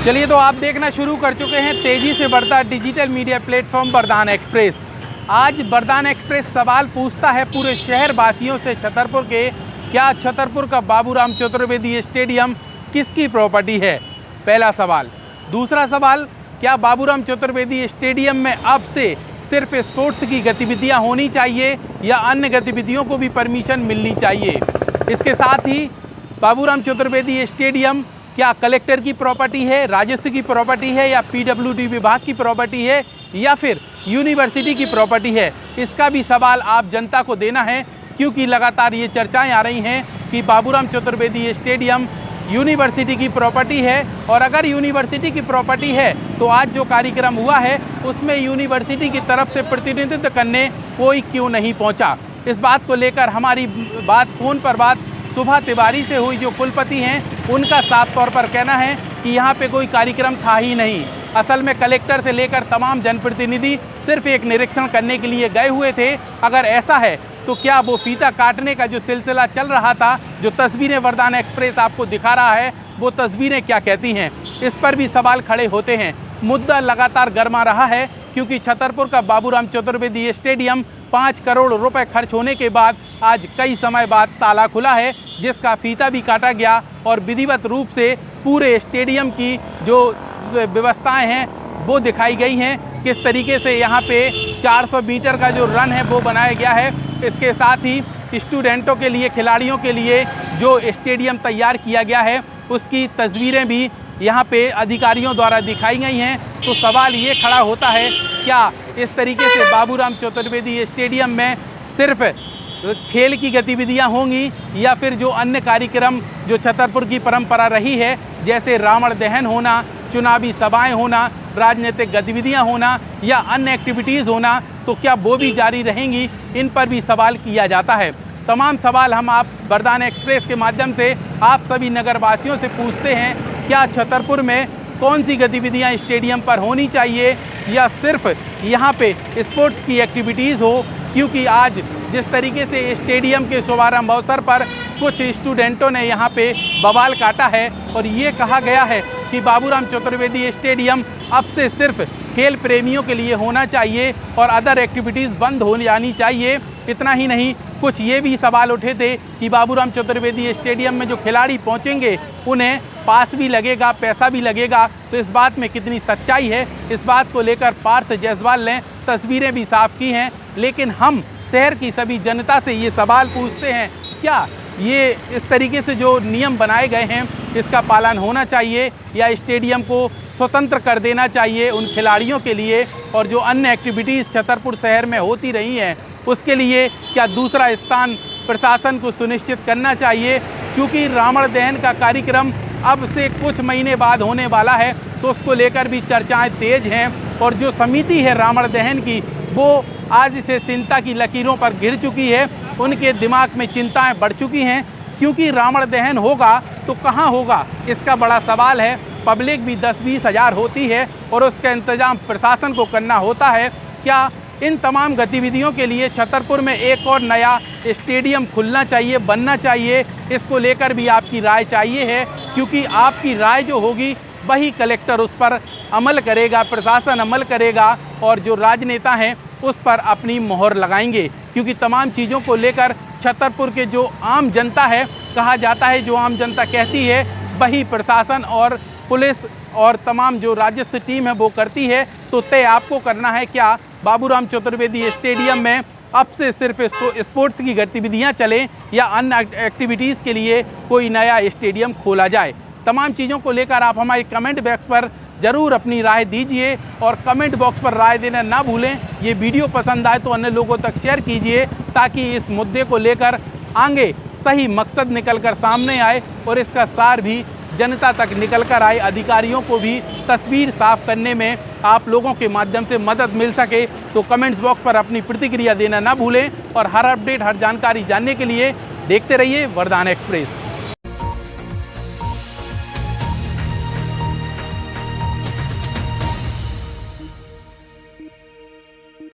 चलिए, तो आप देखना शुरू कर चुके हैं तेजी से बढ़ता डिजिटल मीडिया प्लेटफॉर्म वरदान एक्सप्रेस। आज वरदान एक्सप्रेस सवाल पूछता है पूरे शहर वासियों से छतरपुर के, क्या छतरपुर का बाबूराम चतुर्वेदी स्टेडियम किसकी प्रॉपर्टी है? पहला सवाल। दूसरा सवाल, क्या बाबूराम चतुर्वेदी स्टेडियम में अब से सिर्फ स्पोर्ट्स की गतिविधियां होनी चाहिए या अन्य गतिविधियों को भी परमिशन मिलनी चाहिए? इसके साथ ही बाबूराम चतुर्वेदी स्टेडियम क्या कलेक्टर की प्रॉपर्टी है, राजस्व की प्रॉपर्टी है, या पीडब्ल्यूडी विभाग की प्रॉपर्टी है, या फिर यूनिवर्सिटी की प्रॉपर्टी है? इसका भी सवाल आप जनता को देना है, क्योंकि लगातार ये चर्चाएं आ रही हैं कि बाबूराम चतुर्वेदी स्टेडियम यूनिवर्सिटी की प्रॉपर्टी है, और अगर यूनिवर्सिटी की प्रॉपर्टी है तो आज जो कार्यक्रम हुआ है उसमें यूनिवर्सिटी की तरफ से प्रतिनिधित्व करने कोई क्यों नहीं पहुंचा? इस बात को लेकर हमारी फ़ोन पर बात सुभा तिवारी से हुई, जो कुलपति हैं। उनका साफ तौर पर कहना है कि यहाँ पे कोई कार्यक्रम था ही नहीं। असल में कलेक्टर से लेकर तमाम जनप्रतिनिधि सिर्फ एक निरीक्षण करने के लिए गए हुए थे। अगर ऐसा है तो क्या वो फीता काटने का जो सिलसिला चल रहा था, जो तस्वीरें वरदान एक्सप्रेस आपको दिखा रहा है, वो तस्वीरें क्या कहती हैं? इस पर भी सवाल खड़े होते हैं। मुद्दा लगातार गर्मा रहा है, क्योंकि छतरपुर का बाबूराम चतुर्वेदी स्टेडियम 5 करोड़ रुपए खर्च होने के बाद आज कई समय बाद ताला खुला है, जिसका फीता भी काटा गया और विधिवत रूप से पूरे स्टेडियम की जो व्यवस्थाएं हैं वो दिखाई गई हैं। किस तरीके से यहाँ पे 400 मीटर का जो रन है वो बनाया गया है। इसके साथ ही स्टूडेंटों के लिए, खिलाड़ियों के लिए जो स्टेडियम तैयार किया गया है उसकी तस्वीरें भी यहाँ पे अधिकारियों द्वारा दिखाई गई हैं। तो सवाल ये खड़ा होता है, क्या इस तरीके से बाबूराम चतुर्वेदी स्टेडियम में सिर्फ खेल की गतिविधियां होंगी, या फिर जो अन्य कार्यक्रम जो छतरपुर की परंपरा रही है, जैसे रावण दहन होना, चुनावी सभाएं होना, राजनीतिक गतिविधियां होना, या अन्य एक्टिविटीज़ होना, तो क्या वो भी जारी रहेंगी? इन पर भी सवाल किया जाता है। तमाम सवाल हम आप वरदान एक्सप्रेस के माध्यम से आप सभी नगरवासियों से पूछते हैं, क्या छतरपुर में कौन सी गतिविधियां स्टेडियम पर होनी चाहिए, या सिर्फ यहाँ पे स्पोर्ट्स की एक्टिविटीज़ हो? क्योंकि आज जिस तरीके से स्टेडियम के शुभारंभ अवसर पर कुछ स्टूडेंटों ने यहाँ पे बवाल काटा है और ये कहा गया है कि बाबूराम चतुर्वेदी स्टेडियम अब से सिर्फ खेल प्रेमियों के लिए होना चाहिए और अदर एक्टिविटीज़ बंद हो जानी चाहिए। इतना ही नहीं, कुछ ये भी सवाल उठे थे कि बाबूराम चतुर्वेदी स्टेडियम में जो खिलाड़ी पहुंचेंगे उन्हें पास भी लगेगा, पैसा भी लगेगा। तो इस बात में कितनी सच्चाई है, इस बात को लेकर पार्थ जायसवाल ने तस्वीरें भी साफ की हैं। लेकिन हम शहर की सभी जनता से ये सवाल पूछते हैं, क्या ये इस तरीके से जो नियम बनाए गए हैं इसका पालन होना चाहिए, या स्टेडियम को स्वतंत्र कर देना चाहिए उन खिलाड़ियों के लिए, और जो अन्य एक्टिविटीज़ छतरपुर शहर में होती रही हैं उसके लिए क्या दूसरा स्थान प्रशासन को सुनिश्चित करना चाहिए? क्योंकि रावण दहन का कार्यक्रम अब से कुछ महीने बाद होने वाला है, तो उसको लेकर भी चर्चाएं तेज हैं, और जो समिति है रावण दहन की वो आज से चिंता की लकीरों पर गिर चुकी है। उनके दिमाग में चिंताएं बढ़ चुकी हैं, क्योंकि रावण दहन होगा तो कहाँ होगा, इसका बड़ा सवाल है। पब्लिक भी 10-20 हज़ार होती है और उसका इंतजाम प्रशासन को करना होता है। क्या इन तमाम गतिविधियों के लिए छतरपुर में एक और नया स्टेडियम खुलना चाहिए, बनना चाहिए? इसको लेकर भी आपकी राय चाहिए है, क्योंकि आपकी राय जो होगी वही कलेक्टर उस पर अमल करेगा, प्रशासन अमल करेगा, और जो राजनेता हैं उस पर अपनी मोहर लगाएंगे। क्योंकि तमाम चीज़ों को लेकर छतरपुर के जो आम जनता है, कहा जाता है जो आम जनता कहती है वही प्रशासन और पुलिस और तमाम जो राजस्व टीम है वो करती है। तो तय आपको करना है, क्या बाबूराम चतुर्वेदी स्टेडियम में अब से सिर्फ स्पोर्ट्स की गतिविधियां चलें, या अन्य एक्टिविटीज़ के लिए कोई नया स्टेडियम खोला जाए? तमाम चीज़ों को लेकर आप हमारे कमेंट बॉक्स पर ज़रूर अपनी राय दीजिए, और कमेंट बॉक्स पर राय देना ना भूलें। ये वीडियो पसंद आए तो अन्य लोगों तक शेयर कीजिए, ताकि इस मुद्दे को लेकर आगे सही मकसद निकल कर सामने आए और इसका सार भी जनता तक निकल कर आए, अधिकारियों को भी तस्वीर साफ करने में आप लोगों के माध्यम से मदद मिल सके। तो कमेंट्स बॉक्स पर अपनी प्रतिक्रिया देना ना भूलें, और हर अपडेट, हर जानकारी जानने के लिए देखते रहिए वरदान एक्सप्रेस।